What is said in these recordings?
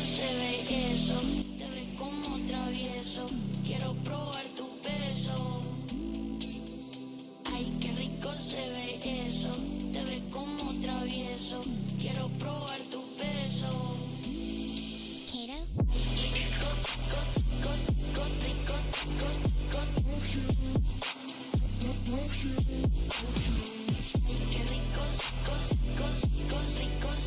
se ve eso, te ves como travieso, quiero probar tu beso. Ay, qué rico se ve eso, te ves como travieso, quiero probar tu beso. Kato? Rico, rico, ay, qué ricos, ricos, ricos,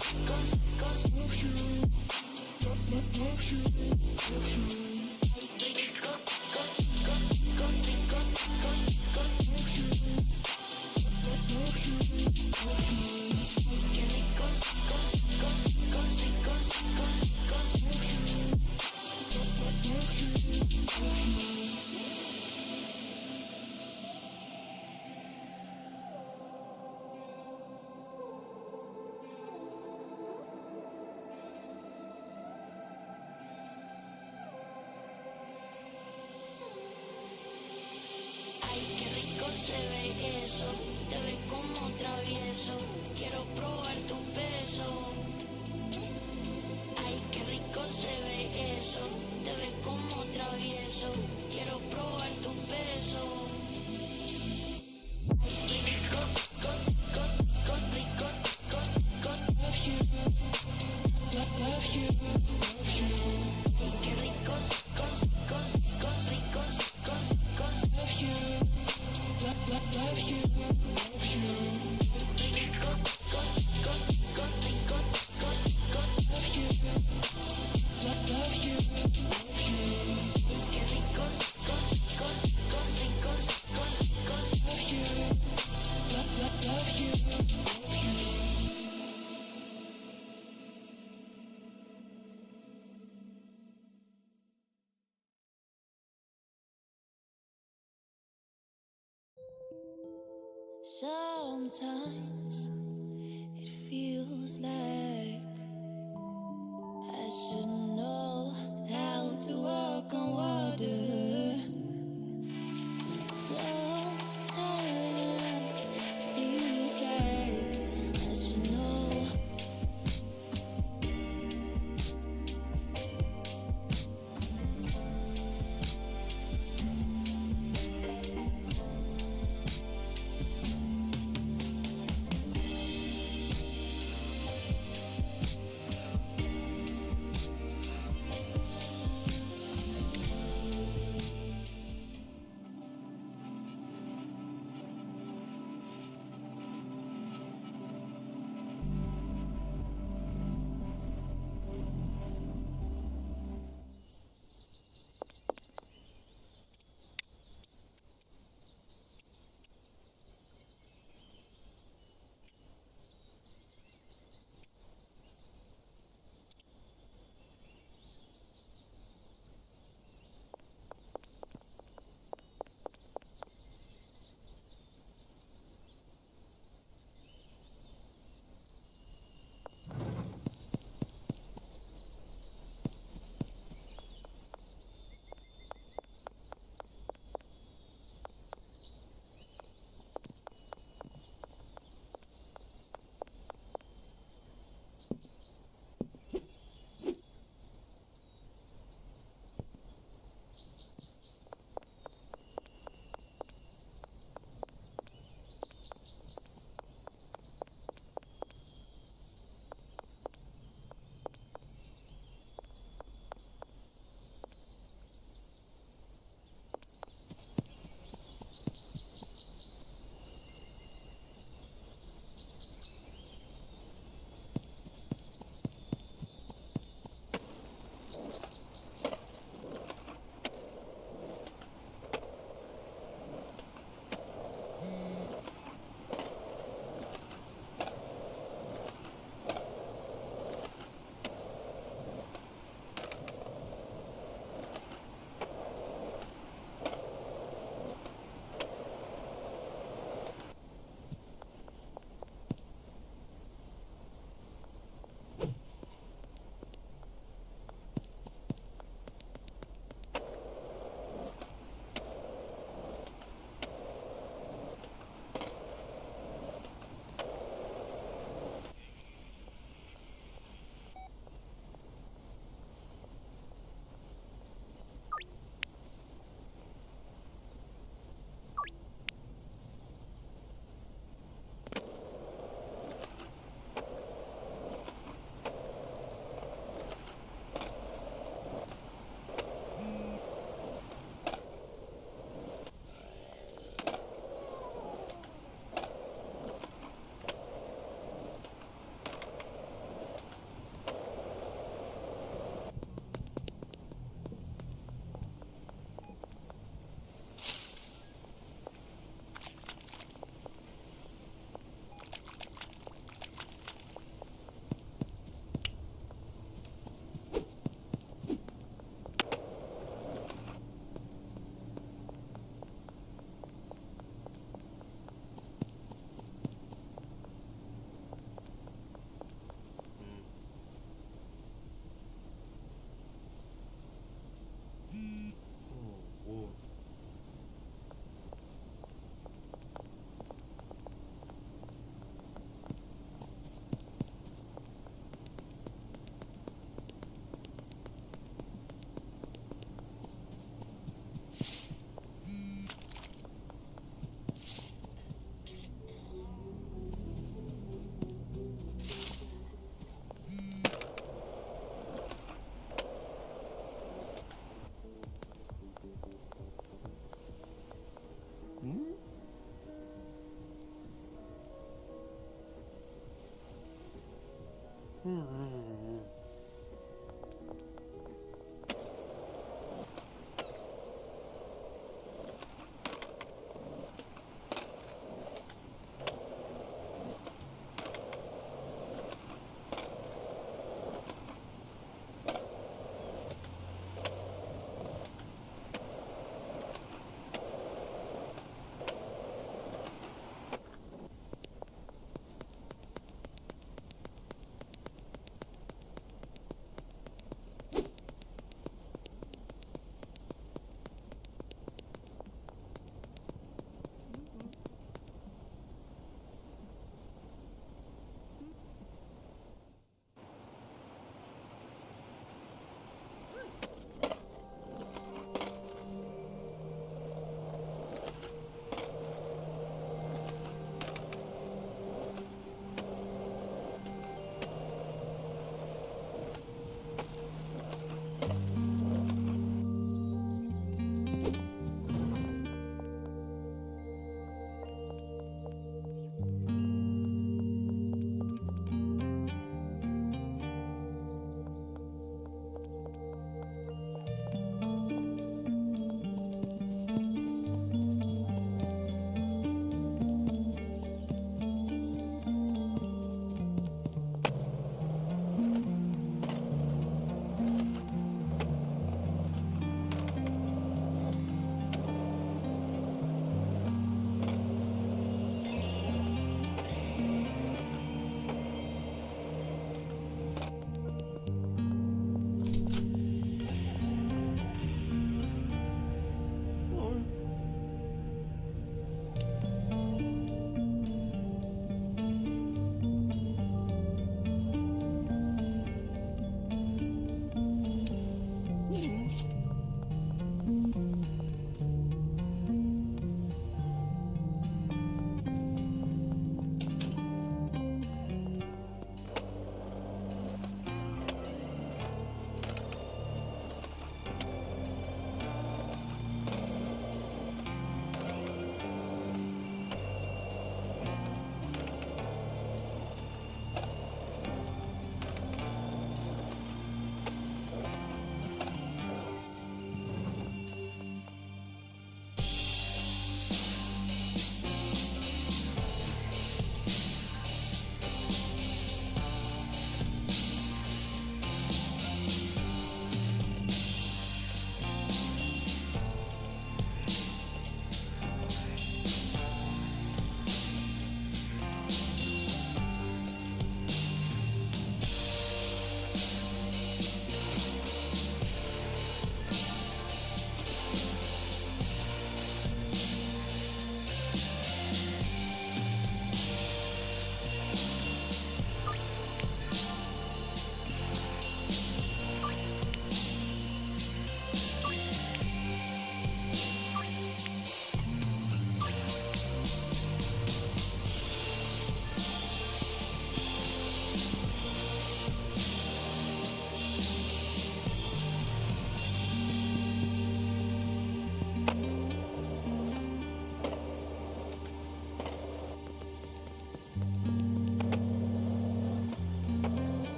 se ve eso, te ves como travieso, quiero probar tu beso. Ay, qué rico se ve eso, te ves como travieso, quiero probar tu beso. Ay, rico, rico, love you, love you, ay, qué ricos, ricos, ricos, love you. Love you, love you. Rico, rico, rico, love you. Love you, love you. Qué ricos, ricos, ricos, love you. Love you, love you. Sometimes it feels like I should know how to walk on water. Sometimes it feels like I should know.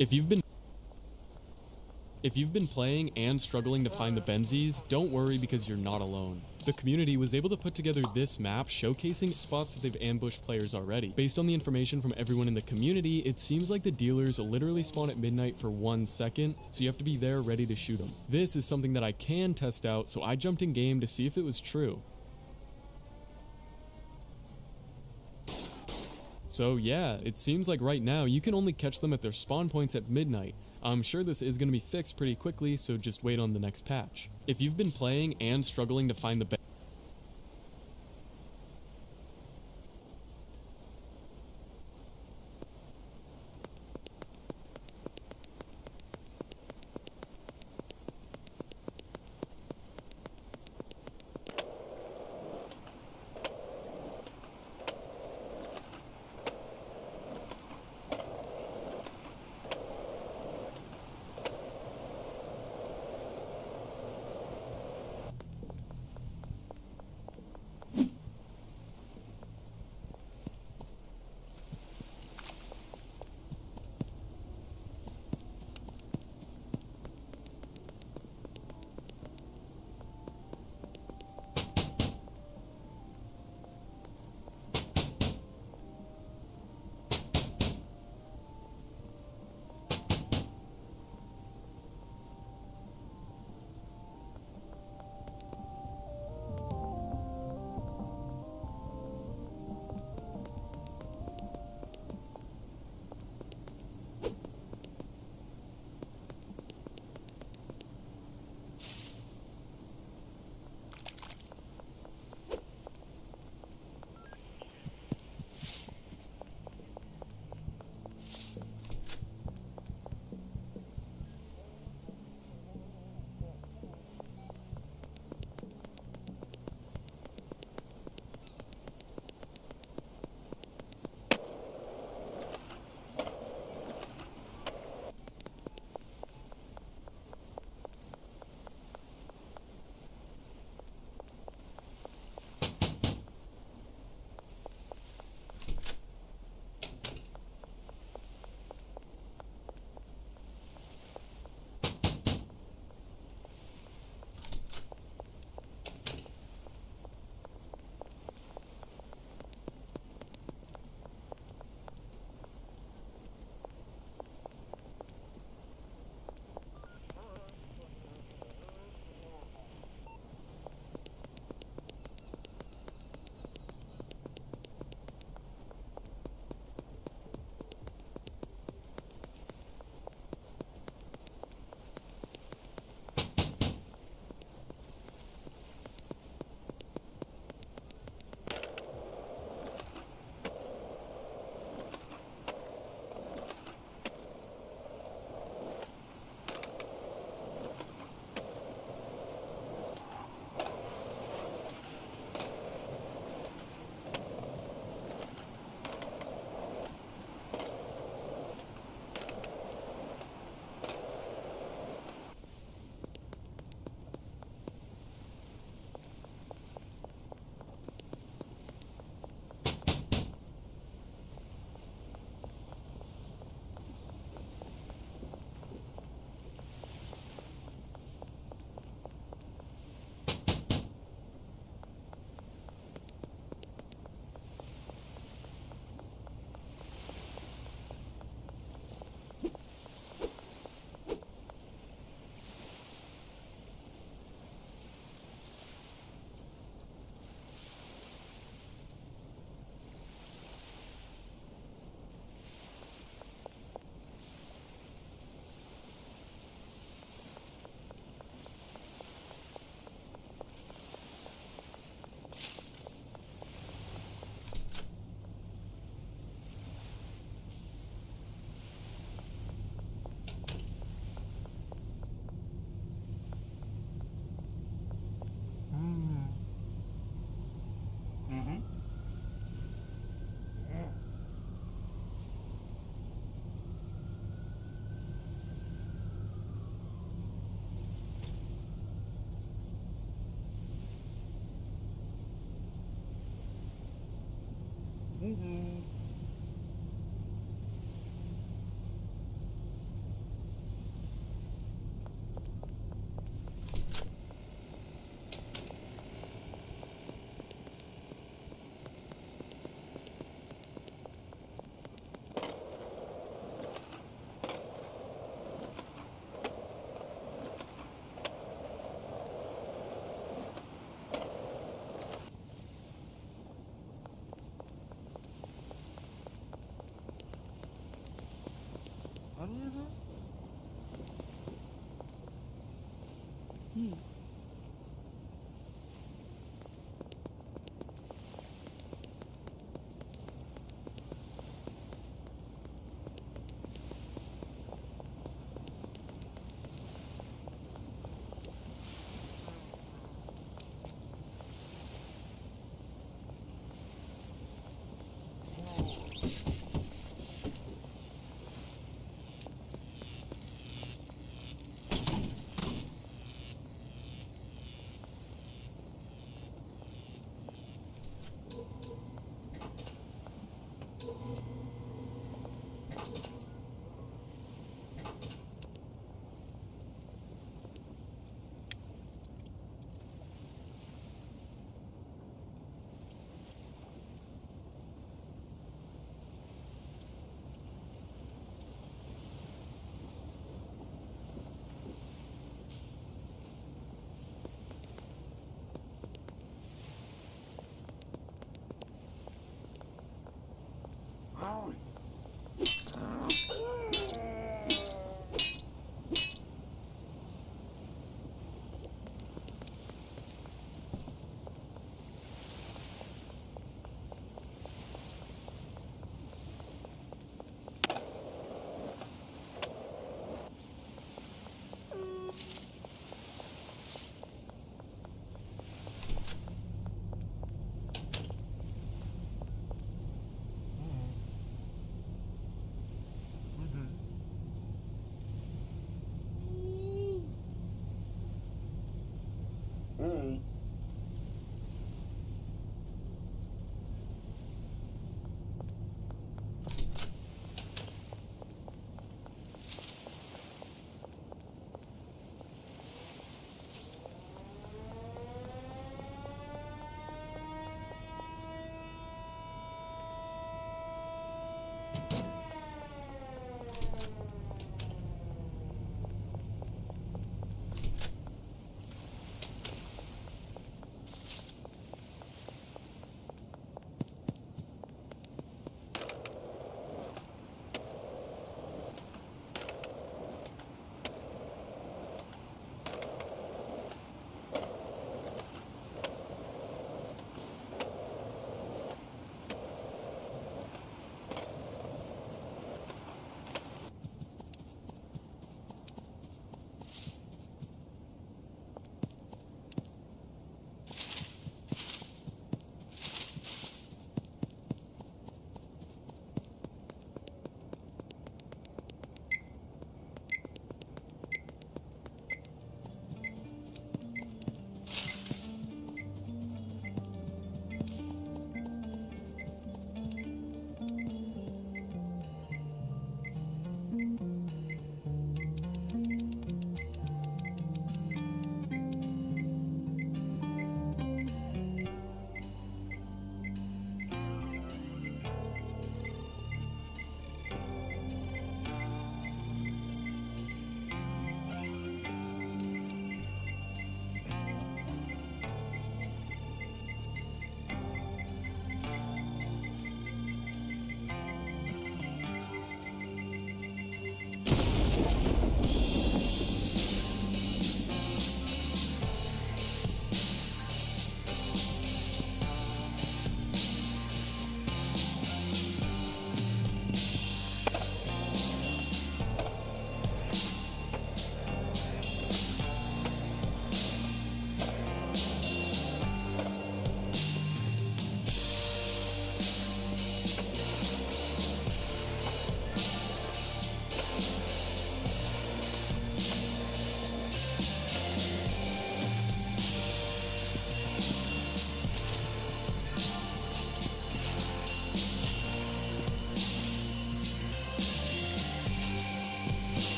If you've been playing and struggling to find the Benzies, don't worry because you're not alone. The community was able to put together this map showcasing spots that they've ambushed players already. Based on the information from everyone in the community, it seems like the dealers literally spawn at midnight for 1 second, so you have to be there ready to shoot them. This is something that I can test out, so I jumped in game to see if it was true. So yeah, it seems like right now you can only catch them at their spawn points at midnight. I'm sure this is going to be fixed pretty quickly, so just wait on the next patch. If you've been playing and struggling to find the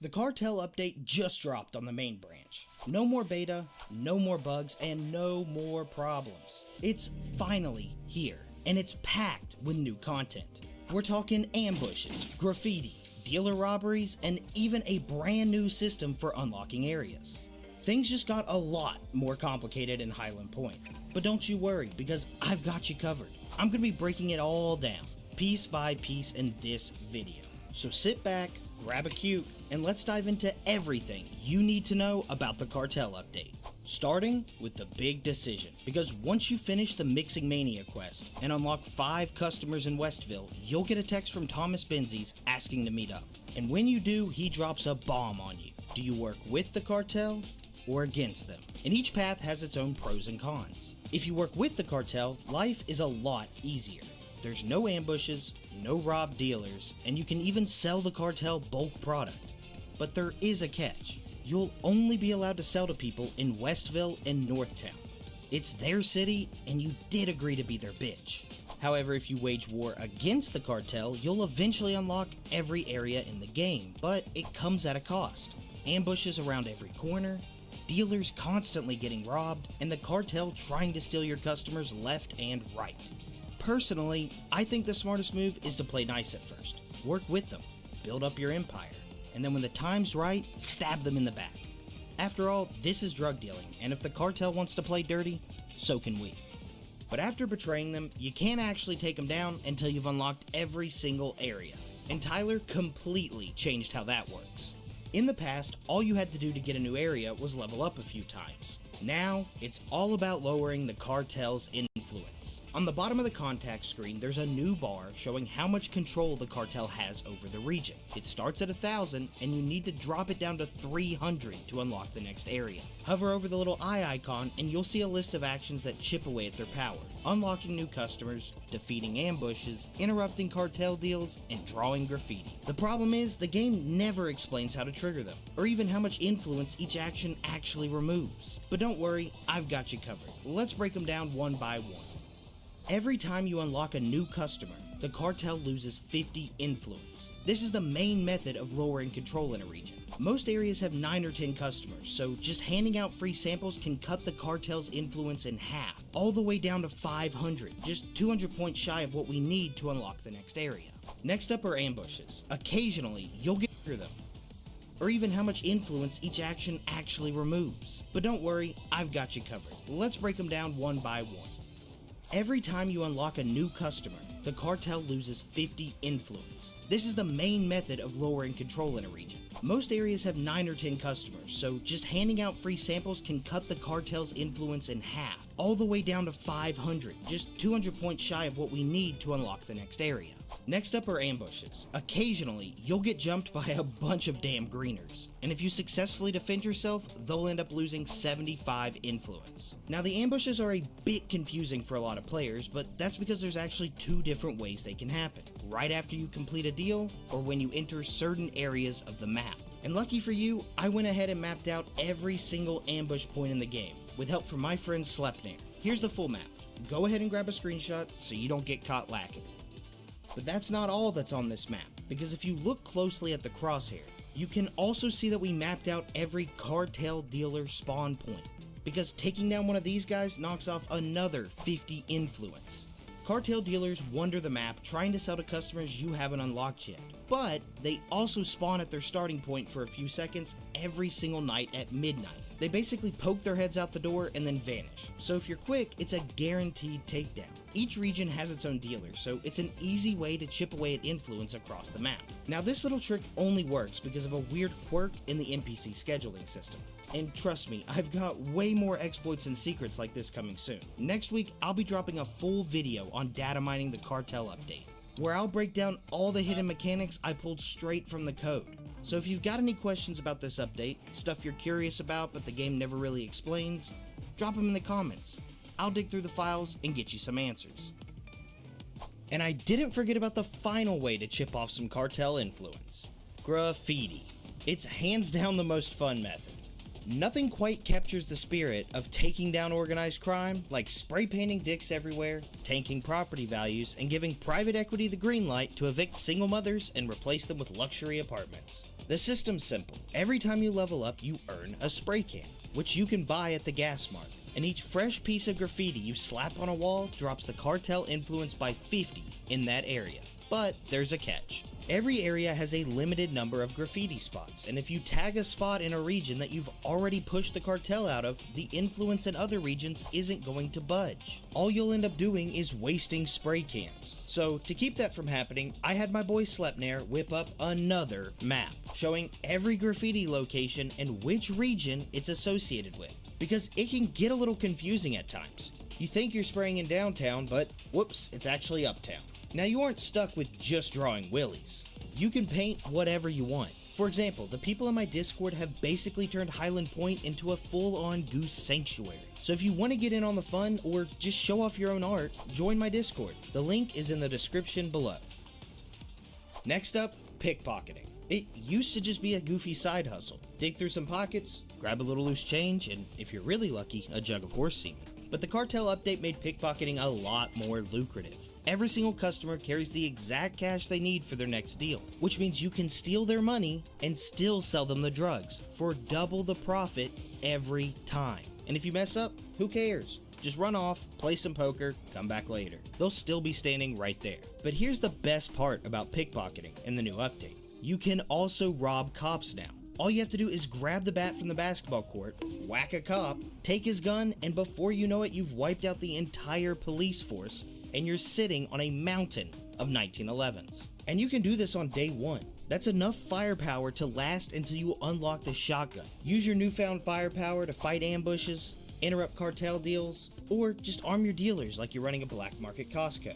The cartel update just dropped on the main branch. No more beta, no more bugs, and no more problems. It's finally here, and it's packed with new content. We're talking ambushes, graffiti, dealer robberies, and even a brand new system for unlocking areas. Things just got a lot more complicated in Highland Point, but don't you worry because I've got you covered. I'm going to be breaking it all down, piece by piece in this video. So sit back, grab a cube, and let's dive into everything you need to know about the cartel update. Starting with the big decision, because once you finish the Mixing Mania quest and unlock 5 customers in Westville, you'll get a text from Thomas Benzies asking to meet up. And when you do, he drops a bomb on you. Do you work with the cartel or against them? And each path has its own pros and cons. If you work with the cartel, life is a lot easier. There's no ambushes, no robbed dealers, and you can even sell the cartel bulk product. But there is a catch. You'll only be allowed to sell to people in Westville and Northtown. It's their city, and you did agree to be their bitch. However, if you wage war against the cartel, you'll eventually unlock every area in the game, but it comes at a cost. Ambushes around every corner, dealers constantly getting robbed, and the cartel trying to steal your customers left and right. Personally, I think the smartest move is to play nice at first. Work with them, build up your empire, and then when the time's right, stab them in the back. After all, this is drug dealing, and if the cartel wants to play dirty, so can we. But after betraying them, you can't actually take them down until you've unlocked every single area. And Tyler completely changed how that works. In the past, all you had to do to get a new area was level up a few times. Now, it's all about lowering the cartel's influence. On the bottom of the contact screen, there's a new bar showing how much control the cartel has over the region. It starts at 1,000, and you need to drop it down to 300 to unlock the next area. Hover over the little eye icon, and you'll see a list of actions that chip away at their power. Unlocking new customers, defeating ambushes, interrupting cartel deals, and drawing graffiti. The problem is, the game never explains how to trigger them, or even how much influence each action actually removes. But don't worry, I've got you covered. Let's break them down one by one. Every time you unlock a new customer, the cartel loses 50 influence. This is the main method of lowering control in a region. Most areas have 9 or 10 customers, so just handing out free samples can cut the cartel's influence in half, all the way down to 500, just 200 points shy of what we need to unlock the next area. Next up are ambushes. Occasionally, you'll get through them, or even how much influence each action actually removes. But don't worry, I've got you covered. Let's break them down one by one. Every time you unlock a new customer, the cartel loses 50 influence. This is the main method of lowering control in a region. Most areas have 9 or 10 customers, so just handing out free samples can cut the cartel's influence in half, all the way down to 500, just 200 points shy of what we need to unlock the next area. Next up are ambushes. Occasionally, you'll get jumped by a bunch of damn greeners, and if you successfully defend yourself, they'll end up losing 75 influence. Now, the ambushes are a bit confusing for a lot of players, but that's because there's actually 2 different ways they can happen. Right after you complete a deal, or when you enter certain areas of the map. And lucky for you, I went ahead and mapped out every single ambush point in the game, with help from my friend Slepner. Here's the full map. Go ahead and grab a screenshot so you don't get caught lacking. But that's not all that's on this map, because if you look closely at the crosshair, you can also see that we mapped out every cartel dealer spawn point, because taking down one of these guys knocks off another 50 influence. Cartel dealers wander the map trying to sell to customers you haven't unlocked yet, but they also spawn at their starting point for a few seconds every single night at midnight. They basically poke their heads out the door and then vanish, so if you're quick, it's a guaranteed takedown. Each region has its own dealer, so it's an easy way to chip away at influence across the map. Now, this little trick only works because of a weird quirk in the NPC scheduling system. And trust me, I've got way more exploits and secrets like this coming soon. Next week, I'll be dropping a full video on data mining the cartel update, where I'll break down all the hidden mechanics I pulled straight from the code. So if you've got any questions about this update, stuff you're curious about but the game never really explains, drop them in the comments. I'll dig through the files and get you some answers. And I didn't forget about the final way to chip off some cartel influence. Graffiti. It's hands down the most fun method. Nothing quite captures the spirit of taking down organized crime like spray painting dicks everywhere, tanking property values, and giving private equity the green light to evict single mothers and replace them with luxury apartments. The system's simple. Every time you level up, you earn a spray can, which you can buy at the gas mart. And each fresh piece of graffiti you slap on a wall drops the cartel influence by 50 in that area. But there's a catch. Every area has a limited number of graffiti spots, and if you tag a spot in a region that you've already pushed the cartel out of, the influence in other regions isn't going to budge. All you'll end up doing is wasting spray cans. So to keep that from happening, I had my boy Slepnair whip up another map, showing every graffiti location and which region it's associated with, because it can get a little confusing at times. You think you're spraying in downtown, but whoops, it's actually uptown. Now you aren't stuck with just drawing willies. You can paint whatever you want. For example, the people in my Discord have basically turned Highland Point into a full-on goose sanctuary. So if you want to get in on the fun or just show off your own art, join my Discord. The link is in the description below. Next up, pickpocketing. It used to just be a goofy side hustle. Dig through some pockets, grab a little loose change, and if you're really lucky, a jug of horse semen. But the cartel update made pickpocketing a lot more lucrative. Every single customer carries the exact cash they need for their next deal, which means you can steal their money and still sell them the drugs for double the profit every time. And if you mess up, who cares? Just run off, play some poker, come back later. They'll still be standing right there. But here's the best part about pickpocketing in the new update. You can also rob cops now. All you have to do is grab the bat from the basketball court, whack a cop, take his gun, and before you know it, you've wiped out the entire police force, and you're sitting on a mountain of 1911s. And you can do this on day one. That's enough firepower to last until you unlock the shotgun. Use your newfound firepower to fight ambushes, interrupt cartel deals, or just arm your dealers like you're running a black market Costco.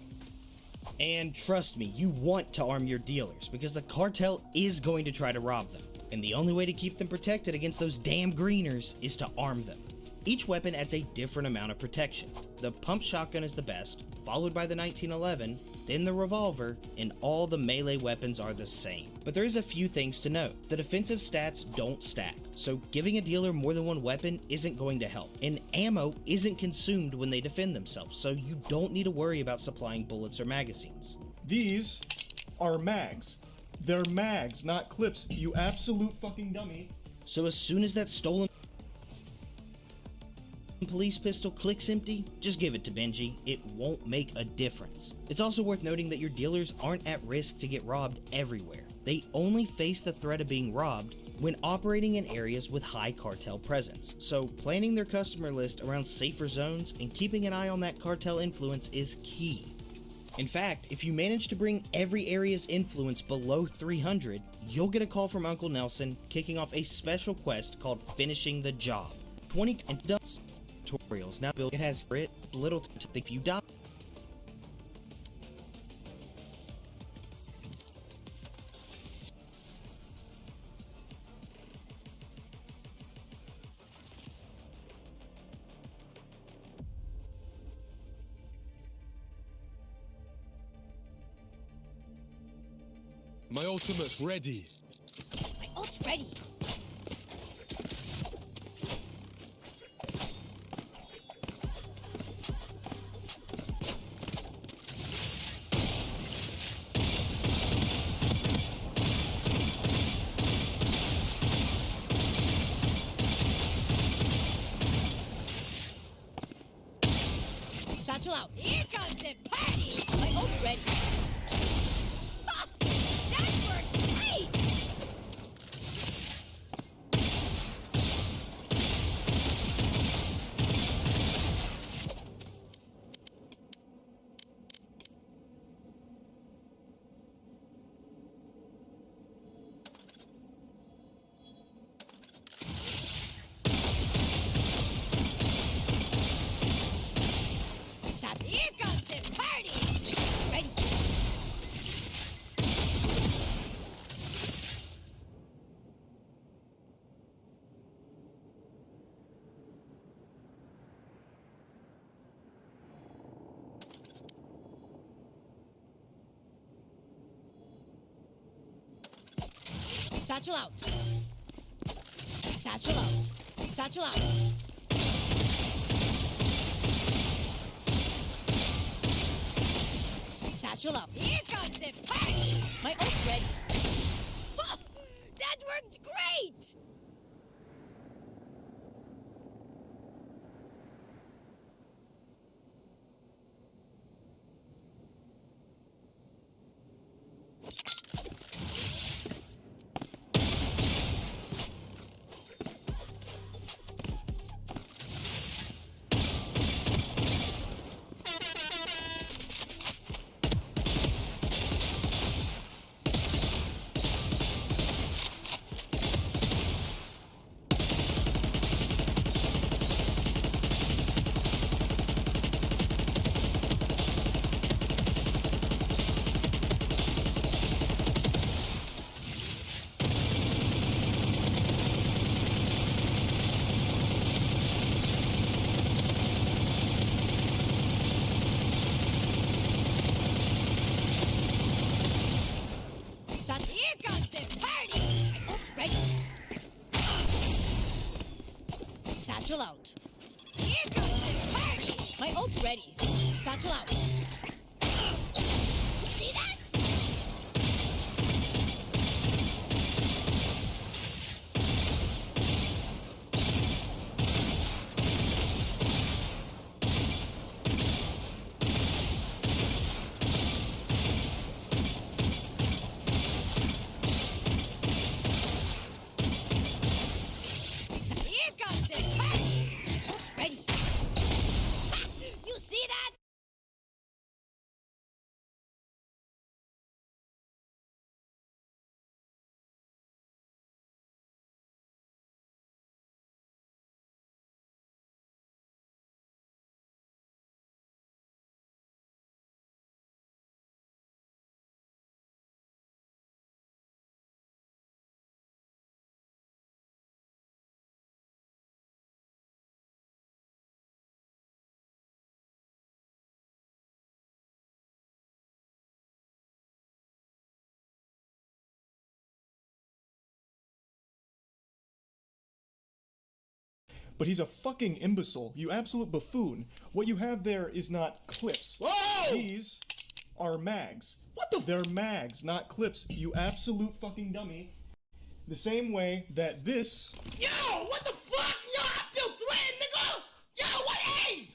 And trust me, you want to arm your dealers because the cartel is going to try to rob them. And the only way to keep them protected against those damn greeners is to arm them. Each weapon adds a different amount of protection. The pump shotgun is the best, followed by the 1911, then the revolver, and all the melee weapons are the same. But there is a few things to note. The defensive stats don't stack, so giving a dealer more than one weapon isn't going to help. And ammo isn't consumed when they defend themselves, so you don't need to worry about supplying bullets or magazines. These are mags. They're mags, not clips, you absolute fucking dummy. So as soon as that stolen police pistol clicks empty, just give it to Benji. It won't make a difference. It's also worth noting that your dealers aren't at risk to get robbed everywhere. They only face the threat of being robbed when operating in areas with high cartel presence. So planning their customer list around safer zones and keeping an eye on that cartel influence is key. In fact, if you manage to bring every area's influence below 300, you'll get a call from Uncle Nelson kicking off a special quest called Finishing the Job. 20 and does tutorials now built. It has little to if you die. My ultimate's ready. My ult's ready. Satchel out. Here comes the party. My ult's ready. Ha! That worked great! Here comes the party! Ready? Satchel out. Satchel out. Satchel out. Satchel up. Here comes the party! My ult's ready. Ha! That worked great! Satchel out. Here comes this party. My ult's ready. Satchel out. You see that? Here comes this party. Ult's ready. You see that? But he's a fucking imbecile. You absolute buffoon. What you have there is not clips. Whoa! These are mags. What the? They're mags, not clips. You absolute fucking dummy. The same way that this. Yo, what the fuck? Yo, I feel threatened, nigga. Yo, what? Hey!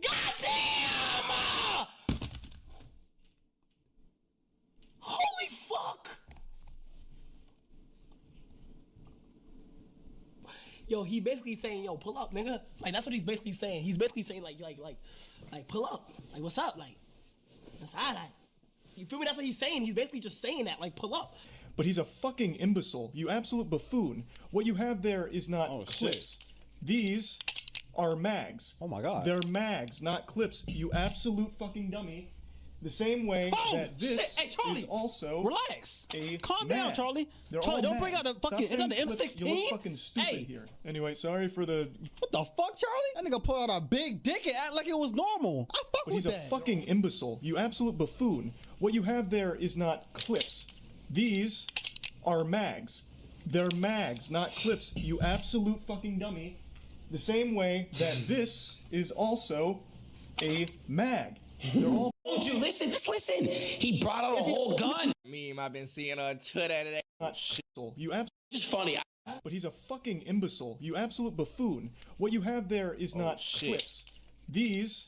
Goddamn! Holy fuck! Yo, he basically saying, yo, pull up, nigga. Like, that's what he's basically saying. He's basically saying, like, pull up. Like, what's up? Like, that's all right. You feel me? That's what he's saying. He's basically just saying that, like, pull up. But he's a fucking imbecile. You absolute buffoon. What you have there is not clips. These are mags. Oh my god. They're mags, not clips. You absolute fucking dummy. The same way that this shit. Hey, Charlie, is also relax. a Calm mag. down, Charlie. They're Charlie, all don't bring out the mags. Stop fucking. Is that the saying clips. M16? You look fucking stupid Hey. here. Anyway, sorry for the. What the fuck, Charlie? That nigga pulled out a big dick and act like it was normal. I fuck But with he's a that. fucking imbecile. You absolute buffoon. What you have there is not clips. These are mags. They're mags, not clips. You absolute fucking dummy. The same way that this is also a mag. They're all. Don't you listen? Just listen. He brought out a whole gun. Meme I've been seeing on Twitter today. Not shit. You absolute. Just funny. But he's a fucking imbecile. You absolute buffoon. What you have there is not shit. clips. These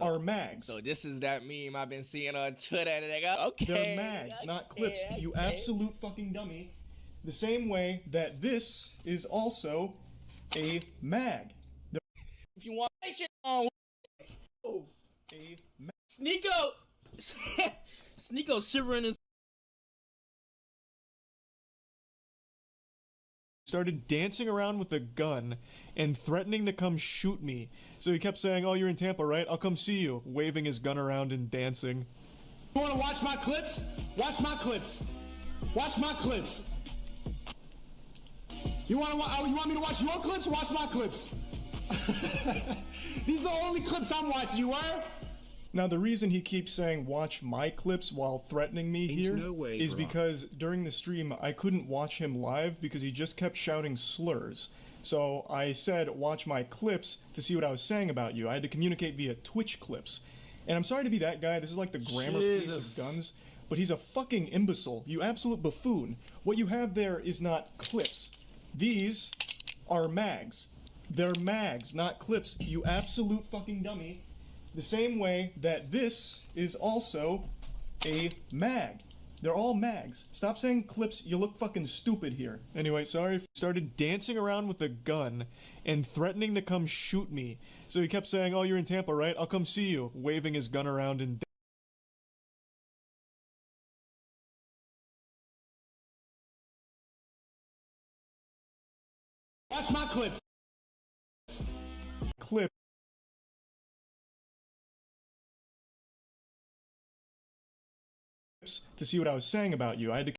are mags. So this is that meme I've been seeing on Twitter today. Okay. They're mags, not clips. You absolute fucking dummy. The same way that this is also a mag. If you want that shit on. A mag. Sneeko! Sneeko shivering his. Started dancing around with a gun and threatening to come shoot me. So he kept saying, "Oh, you're in Tampa, right? I'll come see you," waving his gun around and dancing. You wanna watch my clips? Watch my clips. Watch my clips. You want me to watch your clips? Watch my clips. These are the only clips I'm watching. You were? Now, the reason he keeps saying watch my clips while threatening me here is because during the stream I couldn't watch him live because he just kept shouting slurs. So I said watch my clips to see what I was saying about you. I had to communicate via Twitch clips. And I'm sorry to be that guy, this is like the grammar piece of guns, but he's a fucking imbecile. You absolute buffoon. What you have there is not clips. These are mags. They're mags, not clips. You absolute fucking dummy. The same way that this is also a mag. They're all mags. Stop saying clips, you look fucking stupid here. Anyway, sorry. Started dancing around with a gun and threatening to come shoot me. So he kept saying, "Oh, you're in Tampa, right? I'll come see you," waving his gun around and Watch my clips. clip. To see what I was saying about you. I had to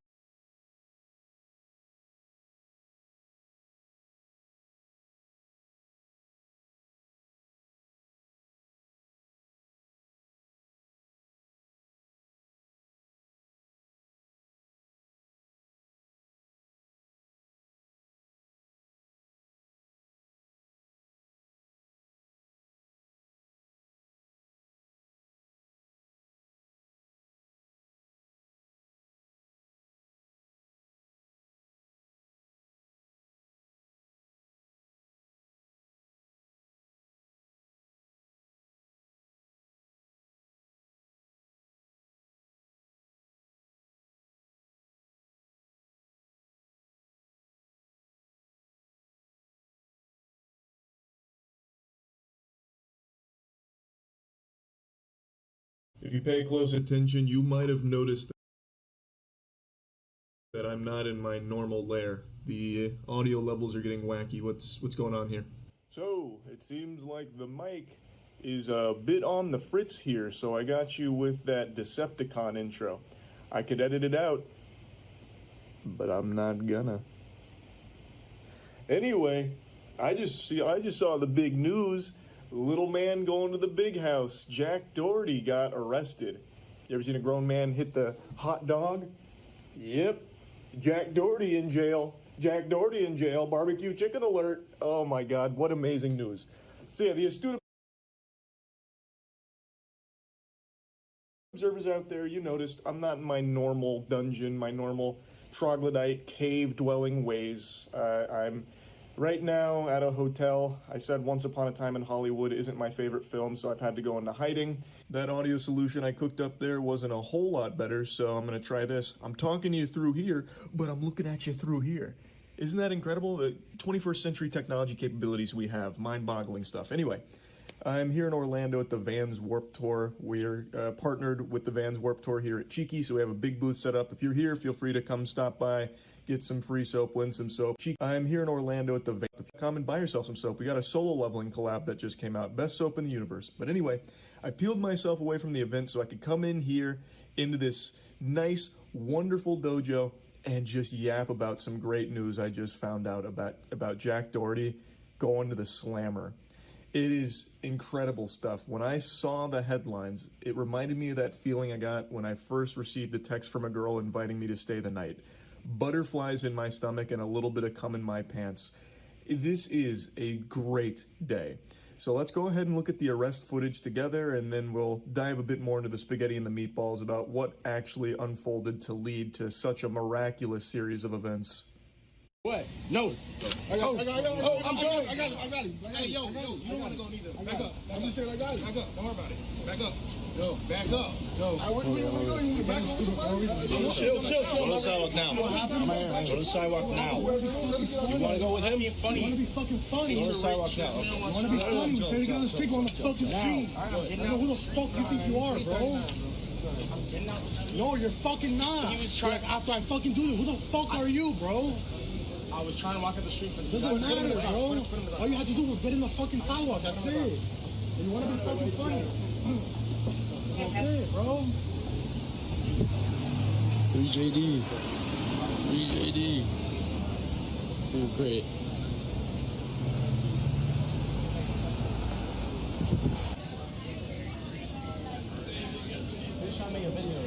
If you pay close attention, you might have noticed that I'm not in my normal lair. The audio levels are getting wacky. What's going on here? So, it seems like the mic is a bit on the fritz here, so I got you with that Decepticon intro. I could edit it out, but I'm not gonna. Anyway, I just saw the big news. Little man going to the big house. Jack Doherty got arrested. You ever seen a grown man hit the hot dog? Yep. Jack Doherty in jail. Jack Doherty in jail. Barbecue chicken alert. Oh my God, what amazing news. So yeah, the astute observers out there, you noticed I'm not in my normal dungeon, my normal troglodyte cave-dwelling ways. I'm right now at a hotel. I said Once Upon a Time in Hollywood isn't my favorite film, so I've had to go into hiding. That audio solution I cooked up there wasn't a whole lot better, so I'm gonna try this. I'm talking to you through here, but I'm looking at you through here. Isn't that incredible? The 21st century technology capabilities we have, mind-boggling stuff. Anyway, I'm here in Orlando at the Vans Warped Tour. We're partnered with the Vans Warped Tour here at Cheeky, so we have a big booth set up. If you're here, feel free to come stop by, get some free soap, win some soap. I'm here in Orlando at the Vans. Come and buy yourself some soap. We got a solo leveling collab that just came out. Best soap in the universe. But anyway, I peeled myself away from the event so I could come in here into this nice, wonderful dojo and just yap about some great news I just found out about Jack Doherty going to the Slammer. It is incredible stuff. When I saw the headlines, it reminded me of that feeling I got when I first received the text from a girl inviting me to stay the night. Butterflies in my stomach and a little bit of cum in my pants. This is a great day. So let's go ahead and look at the arrest footage together, and then we'll dive a bit more into the spaghetti and the meatballs about what actually unfolded to lead to such a miraculous series of events. What? No. I got him. Hey, yo, you don't want to go neither. Back up. I'm just saying I got it. Back up. Don't worry about it. Back up. Yo, back up. Yo. Where you back up? Chill. Go to the sidewalk now. Go to the sidewalk now. You want to go with him? You want to be fucking funny. Go to the sidewalk now. You want to be funny? Tell you to get on the street on the fucking street. I know who the fuck you think you are, bro. No, you're fucking not. He was trying after I fucking do it. Who the fuck are you, bro? I was trying to walk up the street. Doesn't matter, bro. All you had to do was get in the fucking sidewalk. That's it. You want to be fucking funny? That's it, bro. 3JD. You're great. They're trying to make a video.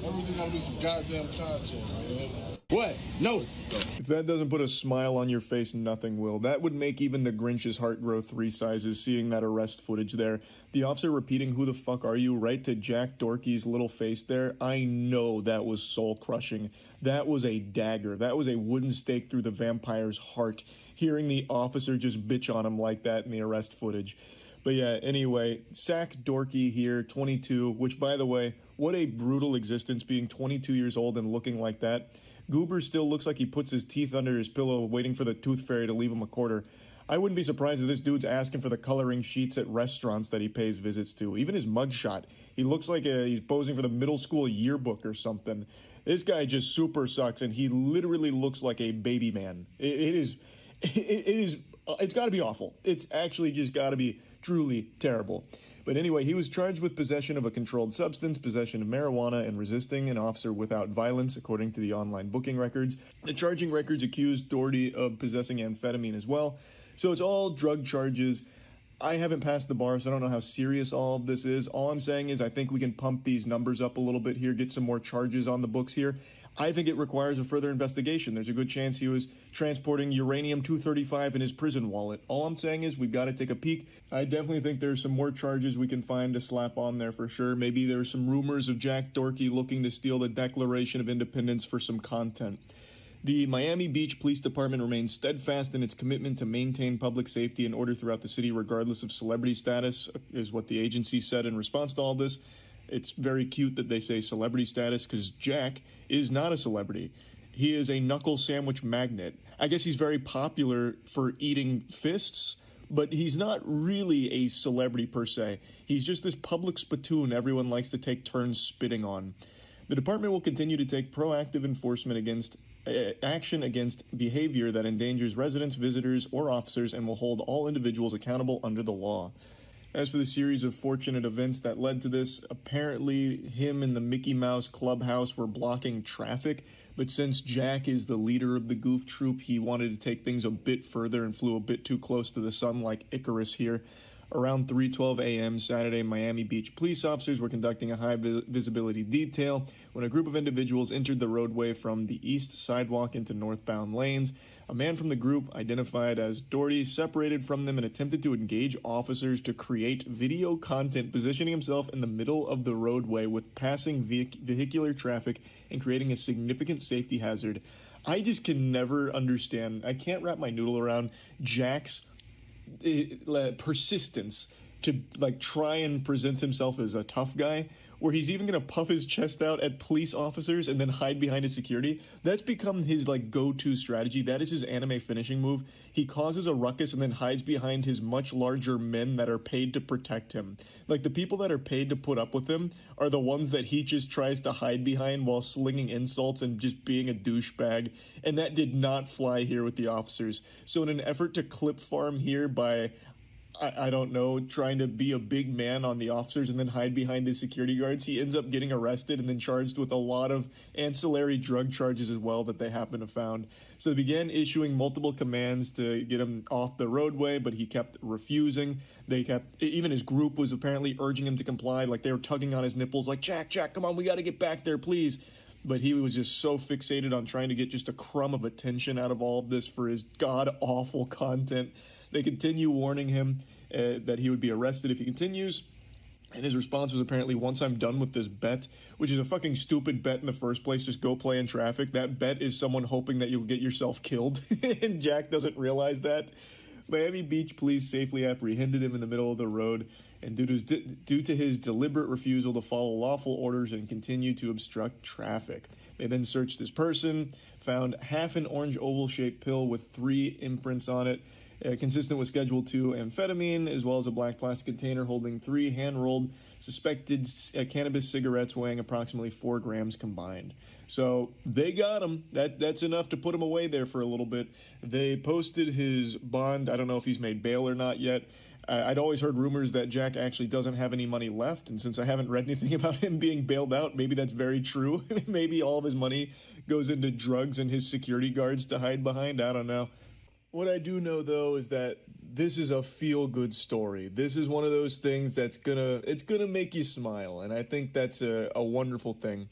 Everything gotta be some goddamn content, man. What? No. If that doesn't put a smile on your face, nothing will. That would make even the Grinch's heart grow 3 sizes, seeing that arrest footage there. The officer repeating, "Who the fuck are you?" right to Jack Doherty's little face there. I know that was soul-crushing. That was a dagger. That was a wooden stake through the vampire's heart, hearing the officer just bitch on him like that in the arrest footage. But yeah, anyway, Sack Dorky here, 22, which, by the way, what a brutal existence being 22 years old and looking like that. Goober still looks like he puts his teeth under his pillow waiting for the tooth fairy to leave him a quarter. I wouldn't be surprised if this dude's asking for the coloring sheets at restaurants that he pays visits to. Even his mugshot, he looks like he's posing for the middle school yearbook or something. This guy just super sucks, and he literally looks like a baby man. It's got to be awful. It's actually just got to be truly terrible. But anyway, he was charged with possession of a controlled substance, possession of marijuana, and resisting an officer without violence, according to the online booking records. The charging records accused Doherty of possessing amphetamine as well. So it's all drug charges. I haven't passed the bar, so I don't know how serious all of this is. All I'm saying is I think we can pump these numbers up a little bit here, get some more charges on the books here. I think it requires a further investigation. There's a good chance he was transporting uranium-235 in his prison wallet. All I'm saying is we've got to take a peek. I definitely think there's some more charges we can find to slap on there for sure. Maybe there's some rumors of Jack Doherty looking to steal the Declaration of Independence for some content. The Miami Beach Police Department remains steadfast in its commitment to maintain public safety and order throughout the city regardless of celebrity status, is what the agency said in response to all this. It's very cute that they say celebrity status because Jack is not a celebrity. He is a knuckle sandwich magnate. I guess he's very popular for eating fists, but he's not really a celebrity per se. He's just this public spittoon everyone likes to take turns spitting on. The department will continue to take proactive enforcement against action against behavior that endangers residents, visitors, or officers, and will hold all individuals accountable under the law. As for the series of fortunate events that led to this, apparently him and the Mickey Mouse Clubhouse were blocking traffic, but since Jack is the leader of the goof troop, he wanted to take things a bit further and flew a bit too close to the sun like Icarus here. Around 3:12 a.m. Saturday, Miami Beach police officers were conducting a high visibility detail when a group of individuals entered the roadway from the east sidewalk into northbound lanes. A man from the group, identified as Doherty, separated from them and attempted to engage officers to create video content, positioning himself in the middle of the roadway with passing vehicular traffic and creating a significant safety hazard. I just can never understand. I can't wrap my noodle around Jack's persistence to like try and present himself as a tough guy, where he's even gonna puff his chest out at police officers and then hide behind his security. That's become his like go-to strategy. That is his anime finishing move. He causes a ruckus and then hides behind his much larger men that are paid to protect him. Like the people that are paid to put up with him are the ones that he just tries to hide behind while slinging insults and just being a douchebag. And that did not fly here with the officers. So in an effort to clip farm here by I don't know, trying to be a big man on the officers and then hide behind his security guards, he ends up getting arrested and then charged with a lot of ancillary drug charges as well that they happen to found. So they began issuing multiple commands to get him off the roadway, but he kept refusing. Even his group was apparently urging him to comply, like they were tugging on his nipples, like, Jack, come on, we got to get back there, please. But he was just so fixated on trying to get just a crumb of attention out of all of this for his god-awful content. They continue warning him that he would be arrested if he continues. And his response was apparently, once I'm done with this bet, which is a fucking stupid bet in the first place, just go play in traffic. That bet is someone hoping that you'll get yourself killed. And Jack doesn't realize that. Miami Beach police safely apprehended him in the middle of the road, and due to his deliberate refusal to follow lawful orders and continue to obstruct traffic. They then searched his person, found half an orange oval-shaped pill with 3 imprints on it, consistent with Schedule 2 amphetamine, as well as a black plastic container holding 3 hand-rolled suspected cannabis cigarettes weighing approximately 4 grams combined. So they got him. That's enough to put him away there for a little bit. They posted his bond. I don't know if he's made bail or not yet. I'd always heard rumors that Jack actually doesn't have any money left, and since I haven't read anything about him being bailed out, maybe that's very true. Maybe all of his money goes into drugs and his security guards to hide behind. I don't know. What I do know, though, is that this is a feel-good story. This is one of those things that's gonna make you smile, and I think that's a wonderful thing.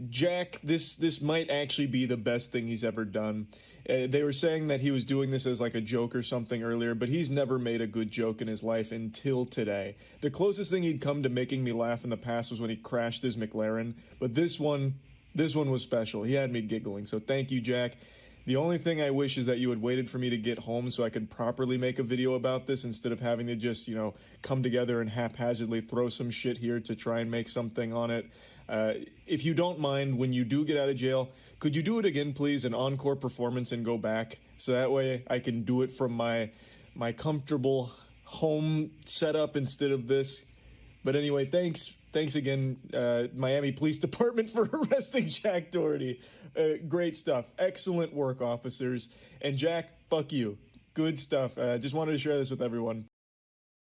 Jack, this might actually be the best thing he's ever done. They were saying that he was doing this as like a joke or something earlier, but he's never made a good joke in his life until today. The closest thing he'd come to making me laugh in the past was when he crashed his McLaren, but this one was special. He had me giggling, so thank you, Jack. The only thing I wish is that you had waited for me to get home so I could properly make a video about this instead of having to just, come together and haphazardly throw some shit here to try and make something on it. If you don't mind, when you do get out of jail, could you do it again, please, an encore performance and go back? So that way I can do it from my comfortable home setup instead of this. But anyway, thanks again, Miami Police Department, for arresting Jack Doherty. Great stuff. Excellent work, officers. And Jack, fuck you. Good stuff. Just wanted to share this with everyone.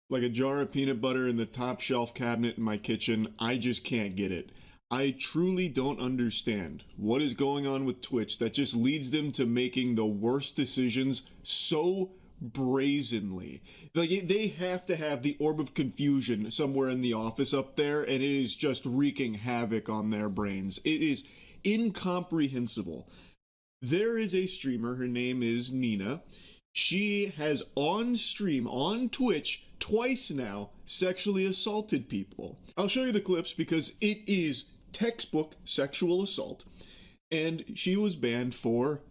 Like a jar of peanut butter in the top shelf cabinet in my kitchen, I just can't get it. I truly don't understand what is going on with Twitch that just leads them to making the worst decisions so brazenly. Like, they have to have the orb of confusion somewhere in the office up there, and it is just wreaking havoc on their brains. It is incomprehensible. There is a streamer, her name is Nina. She has on stream, on Twitch, twice now, sexually assaulted people. I'll show you the clips because it is textbook sexual assault. And she was banned for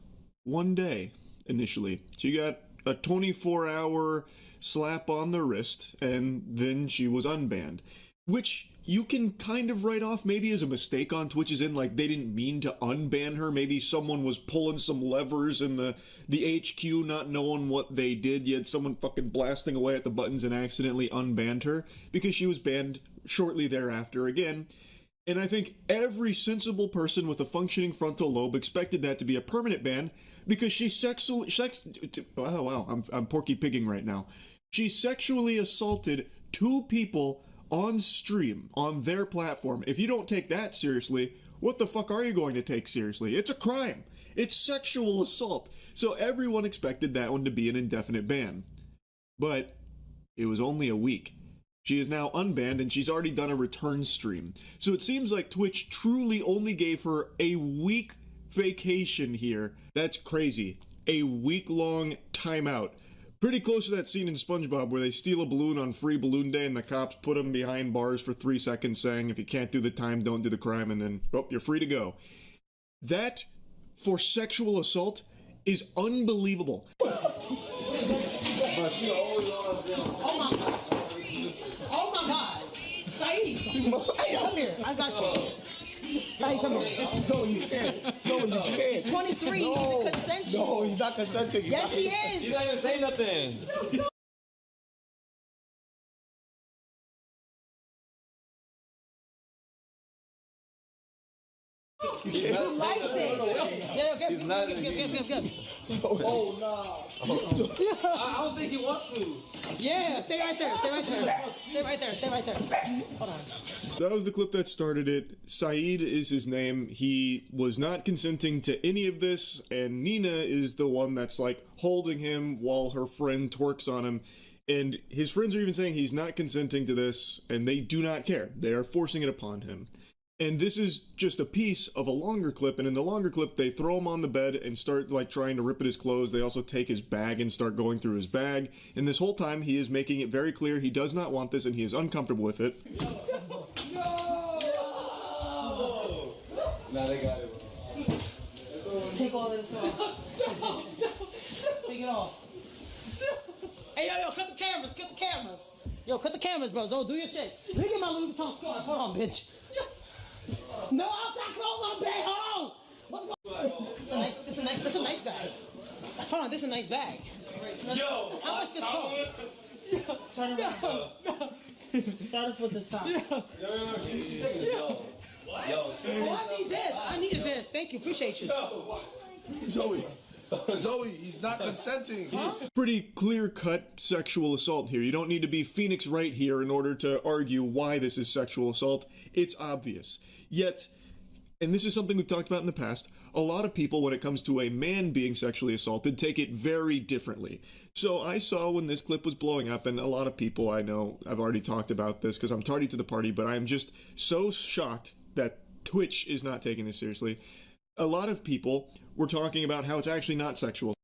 1 day, initially. She got a 24-hour slap on the wrist, and then she was unbanned. Which you can kind of write off maybe as a mistake on Twitch's end, like they didn't mean to unban her. Maybe someone was pulling some levers in the HQ, not knowing what they did. You had someone fucking blasting away at the buttons and accidentally unbanned her because she was banned shortly thereafter again. And I think every sensible person with a functioning frontal lobe expected that to be a permanent ban because she I'm Porky Pigging right now. She sexually assaulted 2 people on stream on their platform. If you don't take that seriously, what the fuck are you going to take seriously? It's a crime. It's sexual assault. So everyone expected that one to be an indefinite ban. But it was only a week. She is now unbanned and she's already done a return stream. So it seems like Twitch truly only gave her a week vacation here. That's crazy. A week-long timeout. Pretty close to that scene in SpongeBob where they steal a balloon on Free Balloon Day and the cops put them behind bars for 3 seconds saying, if you can't do the time, don't do the crime, and then, oh, you're free to go. That, for sexual assault, is unbelievable. Oh my God. Oh my God. Saeed. Hey, come here. I got you. Saeed, come here. Joey, you can't. Joey, you can't. 23. No. He's consensual. No, he's not consenting. Yes, he is. He's not even saying nothing. He likes it. Yeah, give. Oh, no. I don't think he wants to. Yeah, stay right there. Stay right there. Stay right there. Stay right there. Hold on. That was the clip that started it. Saeed is his name. He was not consenting to any of this, and Nina is the one that's like holding him while her friend twerks on him. And his friends are even saying he's not consenting to this, and they do not care. They are forcing it upon him. And this is just a piece of a longer clip, and in the longer clip, they throw him on the bed and start, like, trying to rip at his clothes. They also take his bag and start going through his bag. And this whole time, he is making it very clear he does not want this, and he is uncomfortable with it. No! Nah, they got it. Take all of this off. Take it off. Hey, yo, cut the cameras. Cut the cameras. Yo, cut the cameras, bro. Zo, do your shit. Look at my Louis Vuitton scarf. Hold on, bitch. No outside clothes on the bed. Hold on. What's going on? This is a nice bag. Hold on, this is a nice bag. Yo! How much this cost? Turn around. Start with the side. Yo. Oh, I need this. I needed this. Thank you. Appreciate you. Zoe, he's not consenting. Huh? Pretty clear-cut sexual assault here. You don't need to be Phoenix Wright here in order to argue why this is sexual assault. It's obvious. Yet, and this is something we've talked about in the past, a lot of people, when it comes to a man being sexually assaulted, take it very differently. So I saw when this clip was blowing up, and a lot of people I know, I've already talked about this because I'm tardy to the party, but I'm just so shocked that Twitch is not taking this seriously. A lot of people were talking about how it's actually not sexual.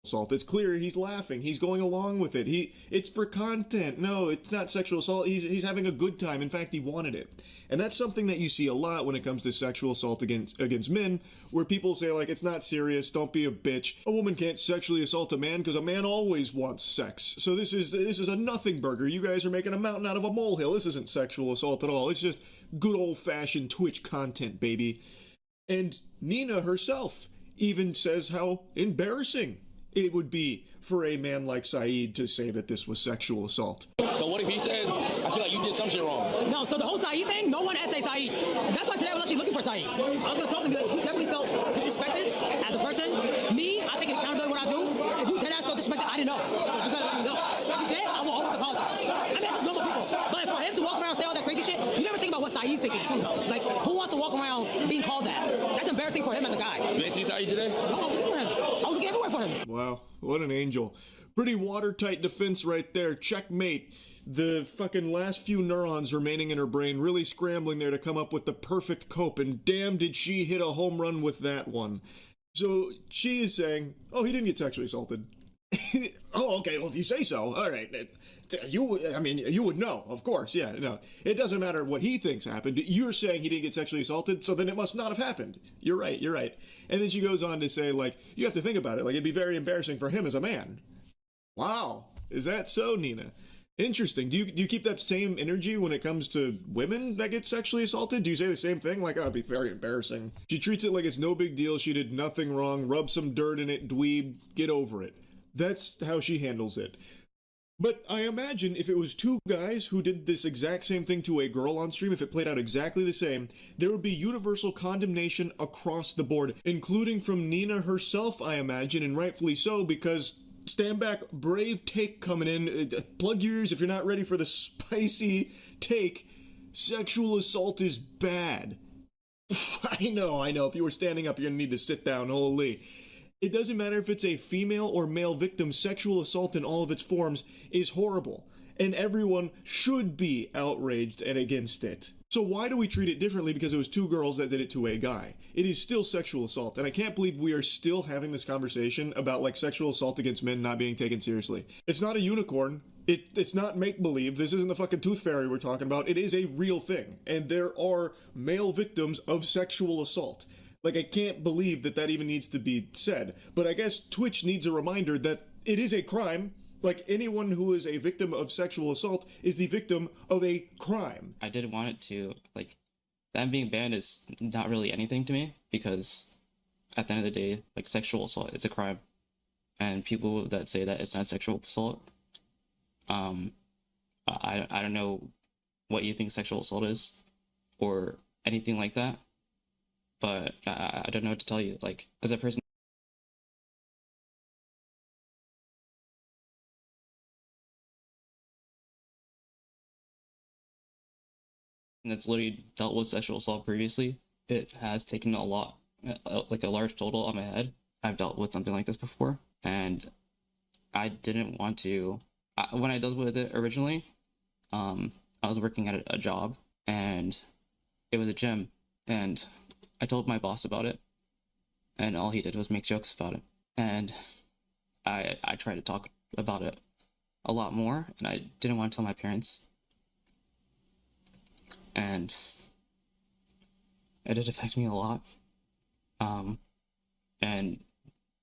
Assault. It's clear he's laughing. He's going along with it. It's for content. No, it's not sexual assault. He's having a good time. In fact, he wanted it. And that's something that you see a lot when it comes to sexual assault against men, where people say, like, it's not serious, don't be a bitch. A woman can't sexually assault a man because a man always wants sex. So this is a nothing burger. You guys are making a mountain out of a molehill. This isn't sexual assault at all. It's just good old-fashioned Twitch content, baby. And Nina herself even says how embarrassing it would be for a man like Saeed to say that this was sexual assault. So what if he says, I feel like you did some shit wrong? No, so the whole Saeed thing, no one essay Saeed. That's why today I was actually looking for Saeed. I was going to talk to him, like, you definitely felt disrespected as a person. Me, I take accountability what I do. If you dead ass felt disrespected, I didn't know. So you better let me know. If you did, I will always apologize. I mean, that's just normal people. But for him to walk around and say all that crazy shit, you never think about being called that. That's embarrassing for him as a guy. Macy, saw you today? I was looking for him. I was looking everywhere for him. Wow, what an angel. Pretty watertight defense right there. Checkmate. The fucking last few neurons remaining in her brain really scrambling there to come up with the perfect cope, and damn did she hit a home run with that one. So she is saying, oh, he didn't get sexually assaulted. Oh, okay, well, if you say so, all right. You would know, of course, yeah, no. It doesn't matter what he thinks happened. You're saying he didn't get sexually assaulted, so then it must not have happened. You're right. And then she goes on to say, like, you have to think about it. Like, it'd be very embarrassing for him as a man. Wow. Is that so, Nina? Interesting. Do you keep that same energy when it comes to women that get sexually assaulted? Do you say the same thing? Like, oh, it'd be very embarrassing. She treats it like it's no big deal. She did nothing wrong. Rub some dirt in it, dweeb. Get over it. That's how she handles it. But I imagine if it was two guys who did this exact same thing to a girl on stream, if it played out exactly the same, there would be universal condemnation across the board, including from Nina herself, I imagine, and rightfully so, because stand back, brave take coming in. Plug your ears if you're not ready for the spicy take. Sexual assault is bad. I know. If you were standing up, you're gonna need to sit down, holy. It doesn't matter if it's a female or male victim, sexual assault in all of its forms is horrible, and everyone should be outraged and against it. So why do we treat it differently because it was two girls that did it to a guy? It is still sexual assault, and I can't believe we are still having this conversation about, like, sexual assault against men not being taken seriously. It's not a unicorn. It's not make-believe. This isn't the fucking tooth fairy we're talking about. It is a real thing, and there are male victims of sexual assault. Like, I can't believe that even needs to be said. But I guess Twitch needs a reminder that it is a crime. Like, anyone who is a victim of sexual assault is the victim of a crime. I did want it to, like, them being banned is not really anything to me, because at the end of the day, like, sexual assault is a crime. And people that say that it's not sexual assault, I don't know what you think sexual assault is, or anything like that. But I don't know what to tell you. Like, as a person that's literally dealt with sexual assault previously, it has taken a lot, like a large total on my head. I've dealt with something like this before, and I didn't want to. When I dealt with it originally, I was working at a job, and it was a gym, and I told my boss about it, and all he did was make jokes about it. And I tried to talk about it a lot more, and I didn't want to tell my parents. And it did affect me a lot. And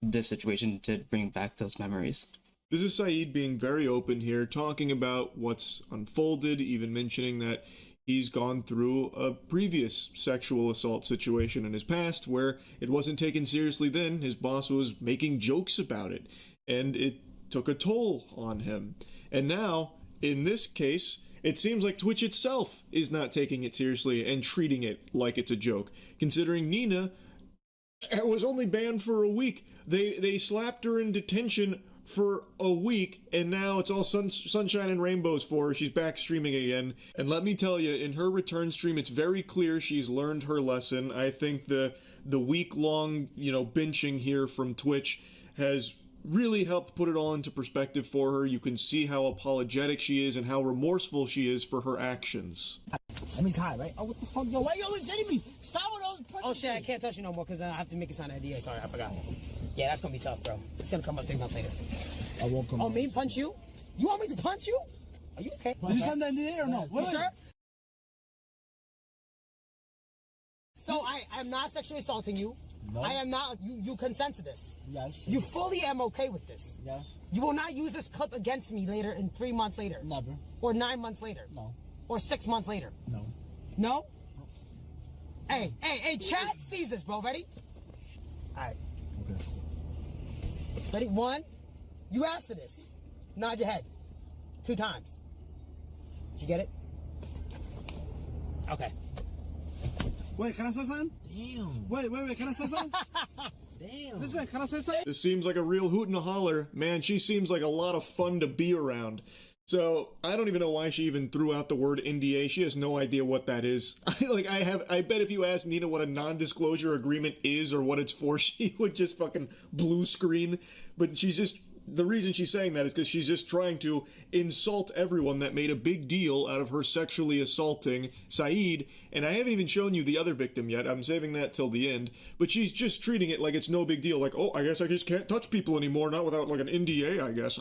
this situation did bring back those memories. This is Saeed being very open here, talking about what's unfolded, even mentioning that he's gone through a previous sexual assault situation in his past where it wasn't taken seriously then. His boss was making jokes about it, and it took a toll on him. And now, in this case, it seems like Twitch itself is not taking it seriously and treating it like it's a joke, considering Nina was only banned for a week. They slapped her in detention for a week, and now it's all sunshine and rainbows for her. She's back streaming again. And let me tell you, in her return stream, it's very clear she's learned her lesson. I think the week-long, benching here from Twitch has really helped put it all into perspective for her. You can see how apologetic she is and how remorseful she is for her actions. Let me high, right? Oh, what the fuck? Yo, why you always hitting me? Stop with those punches. Oh, shit, I can't touch you no more because I have to make a sign of NDA. Sorry, I forgot. Yeah, that's going to be tough, bro. It's going to come up 3 months later. I won't come up. Oh, me? Punch you? You want me to punch you? Are you okay? Did you send that NDA or no? You sure? So I'm not sexually assaulting you. No. I am not. You consent to this. Yes. You fully am okay with this. Yes. You will not use this clip against me later in 3 months later. Never. Or 9 months later. No. Or 6 months later. No. No? Hey, chat sees this, bro. Ready? All right. Okay. Ready? 1. You asked for this. Nod your head. 2 times. Did you get it? Okay. Wait, can I say something? Damn. Wait, can I say something? Damn. Listen, can I say something? This seems like a real hoot and a holler. Man, she seems like a lot of fun to be around. So I don't even know why she even threw out the word NDA. She has no idea what that is. I bet if you ask Nina what a non-disclosure agreement is or what it's for, she would just fucking blue screen. But the reason she's saying that is because she's just trying to insult everyone that made a big deal out of her sexually assaulting Saeed. And I haven't even shown you the other victim yet. I'm saving that till the end. But she's just treating it like it's no big deal. Like, oh, I guess I just can't touch people anymore. Not without like an NDA, I guess.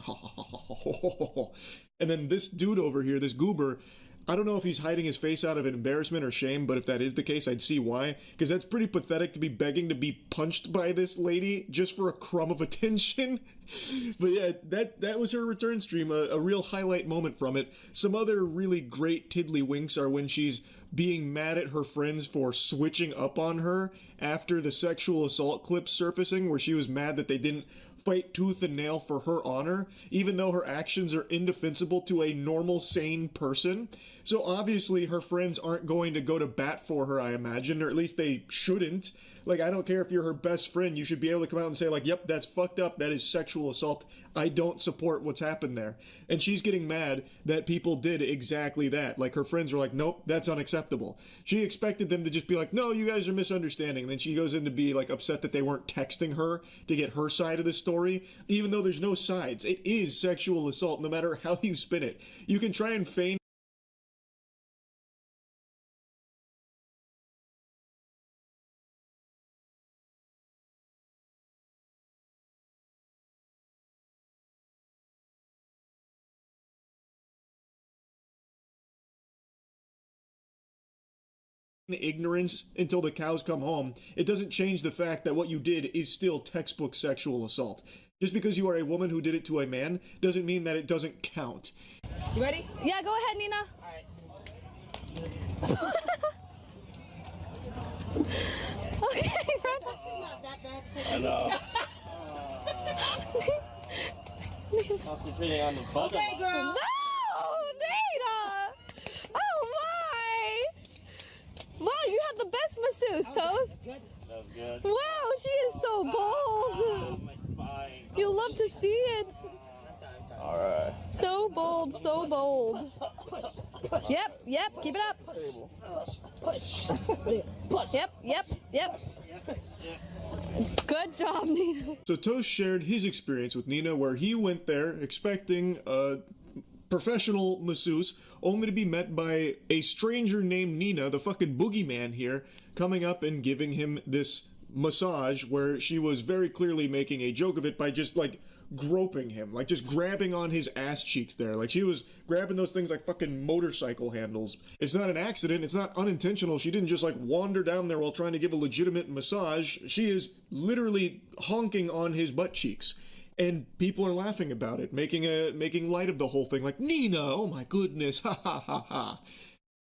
And then this dude over here, this goober, I don't know if he's hiding his face out of embarrassment or shame, but if that is the case, I'd see why. Because that's pretty pathetic to be begging to be punched by this lady just for a crumb of attention. But yeah, that was her return stream, a real highlight moment from it. Some other really great tiddlywinks are when she's being mad at her friends for switching up on her after the sexual assault clip surfacing, where she was mad that they didn't fight tooth and nail for her honor, even though her actions are indefensible to a normal, sane person. So obviously her friends aren't going to go to bat for her, I imagine, or at least they shouldn't. Like, I don't care if you're her best friend, you should be able to come out and say, like, yep, that's fucked up, that is sexual assault, I don't support what's happened there. And she's getting mad that people did exactly that. Like, her friends were like, nope, that's unacceptable. She expected them to just be like, no, you guys are misunderstanding. And then she goes in to be, like, upset that they weren't texting her to get her side of the story, even though there's no sides. It is sexual assault, no matter how you spin it. You can try and feign ignorance until the cows come home. It doesn't change the fact that what you did is still textbook sexual assault. Just because you are a woman who did it to a man doesn't mean that it doesn't count. You ready? Yeah, go ahead, Nina. All right. Okay, Fred. Not that bad. I know. Concentrating on the button. Okay, girl. No, Nina. Oh my. Wow, you have the best masseuse, Toast. That was good. Wow, she is so bold. My spine. You love to see it. Alright. So bold, so bold. Yep, yep, keep it up. Push. Yep. Good job, Nina. So Toast shared his experience with Nina, where he went there expecting a professional masseuse, only to be met by a stranger named Nina, the fucking boogeyman here, coming up and giving him this massage where she was very clearly making a joke of it by just, like, groping him, like just grabbing on his ass cheeks there. Like, she was grabbing those things like fucking motorcycle handles. It's not an accident, it's not unintentional. She didn't just like wander down there while trying to give a legitimate massage. She is literally honking on his butt cheeks. And people are laughing about it, making light of the whole thing, like, Nina, oh my goodness, ha ha ha ha.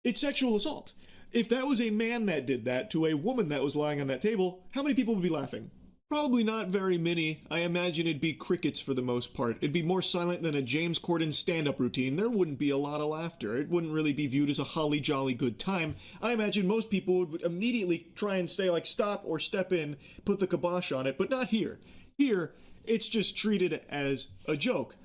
It's sexual assault. If that was a man that did that to a woman that was lying on that table, how many people would be laughing? Probably not very many. I imagine it'd be crickets for the most part. It'd be more silent than a James Corden stand-up routine. There wouldn't be a lot of laughter. It wouldn't really be viewed as a holly jolly good time. I imagine most people would immediately try and say, like, stop or step in, put the kibosh on it, but not here. Here, it's just treated as a joke.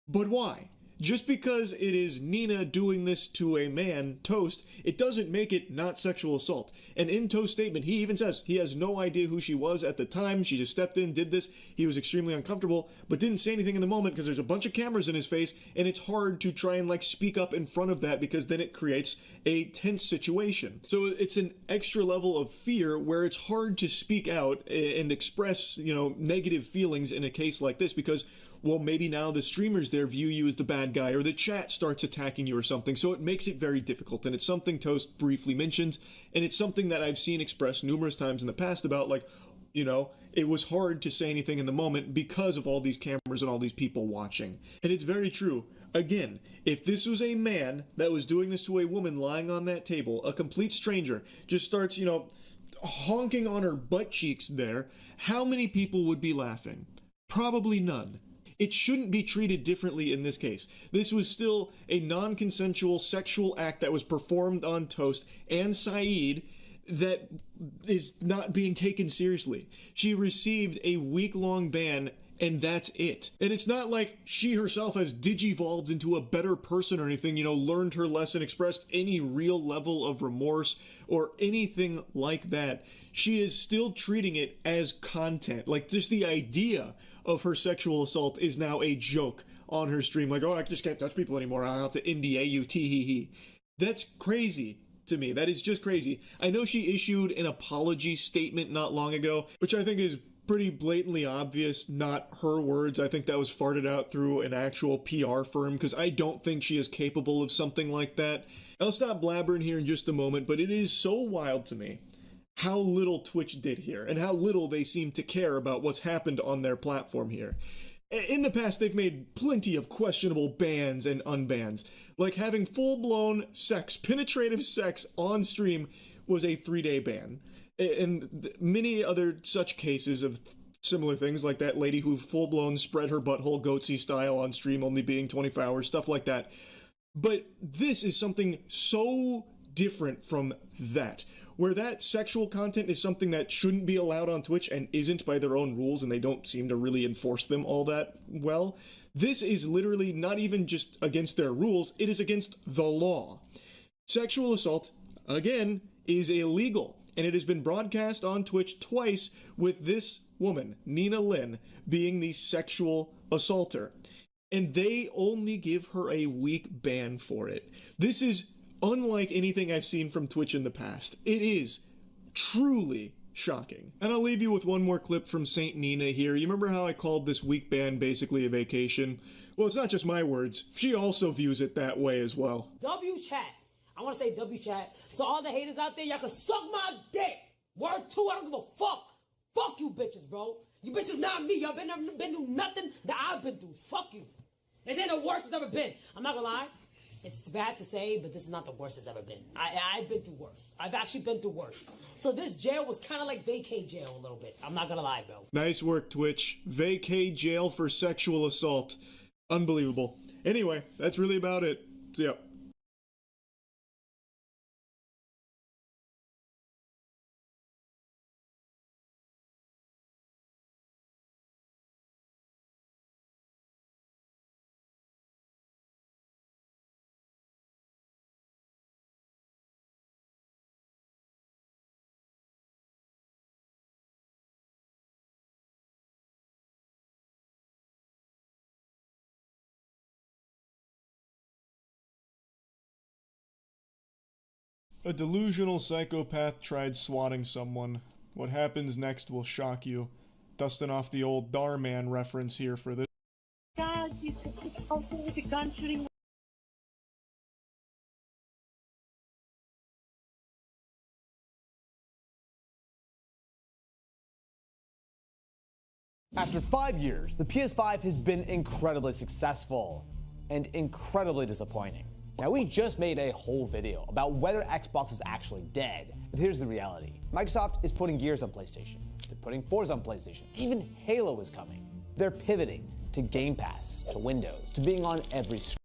But why? Just because it is Nina doing this to a man, Toast, it doesn't make it not sexual assault. And in Toast's statement, he even says he has no idea who she was at the time. She just stepped in, did this. He was extremely uncomfortable, but didn't say anything in the moment because there's a bunch of cameras in his face, and it's hard to try and, like, speak up in front of that because then it creates a tense situation. So it's an extra level of fear where it's hard to speak out and express, negative feelings in a case like this because, well, maybe now the streamers there view you as the bad guy, or the chat starts attacking you or something, so it makes it very difficult, and it's something Toast briefly mentioned, and it's something that I've seen expressed numerous times in the past about, like, it was hard to say anything in the moment because of all these cameras and all these people watching. And it's very true. Again, if this was a man that was doing this to a woman lying on that table, a complete stranger, just starts, honking on her butt cheeks there, how many people would be laughing? Probably none. It shouldn't be treated differently in this case. This was still a non-consensual sexual act that was performed on Toast and Saeed that is not being taken seriously. She received a week-long ban and that's it. And it's not like she herself has digivolved into a better person or anything, you know, learned her lesson, expressed any real level of remorse or anything like that. She is still treating it as content. Like, just the idea of her sexual assault is now a joke on her stream. Like, oh, I just can't touch people anymore. I'll have to NDA you, tee-hee-hee. That's crazy to me. That is just crazy. I know she issued an apology statement not long ago, which I think is pretty blatantly obvious, not her words. I think that was farted out through an actual PR firm, because I don't think she is capable of something like that. I'll stop blabbering here in just a moment, but it is so wild to me how little Twitch did here, and how little they seem to care about what's happened on their platform here. In the past, they've made plenty of questionable bans and unbans. Like having full-blown sex, penetrative sex on stream was a 3-day ban. And many other such cases of similar things, like that lady who full-blown spread her butthole goatsy style on stream only being 24 hours, stuff like that. But this is something so different from that, where that sexual content is something that shouldn't be allowed on Twitch and isn't by their own rules, and they don't seem to really enforce them all that well. This is literally not even just against their rules, it is against the law. Sexual assault, again, is illegal, and it has been broadcast on Twitch twice with this woman, Nina Lynn, being the sexual assaulter. And they only give her a week ban for it. This is unlike anything I've seen from Twitch in the past. It is truly shocking. And I'll leave you with one more clip from Saint Nina here. You remember how I called this week ban basically a vacation? Well, it's not just my words. She also views it that way as well. W chat. I want to say W chat. So all the haters out there, y'all can suck my dick. Word 2, I don't give a fuck. Fuck you bitches, bro. You bitches not me. Y'all been through nothing that I've been through. Fuck you. This ain't the worst it's ever been. I'm not gonna lie. It's bad to say, but this is not the worst it's ever been. I've been through worse. I've actually been through worse. So this jail was kind of like vacay jail a little bit. I'm not gonna lie, bro. Nice work, Twitch. Vacay jail for sexual assault. Unbelievable. Anyway, that's really about it. See ya. A delusional psychopath tried swatting someone. What happens next will shock you. Dusting off the old Darman reference here for this. God, you also with the gun shooting. After 5 years, the PS5 has been incredibly successful and incredibly disappointing. Now, we just made a whole video about whether Xbox is actually dead, but here's the reality. Microsoft is putting Gears on PlayStation. They're putting Forza on PlayStation. Even Halo is coming. They're pivoting to Game Pass, to Windows, to being on every screen.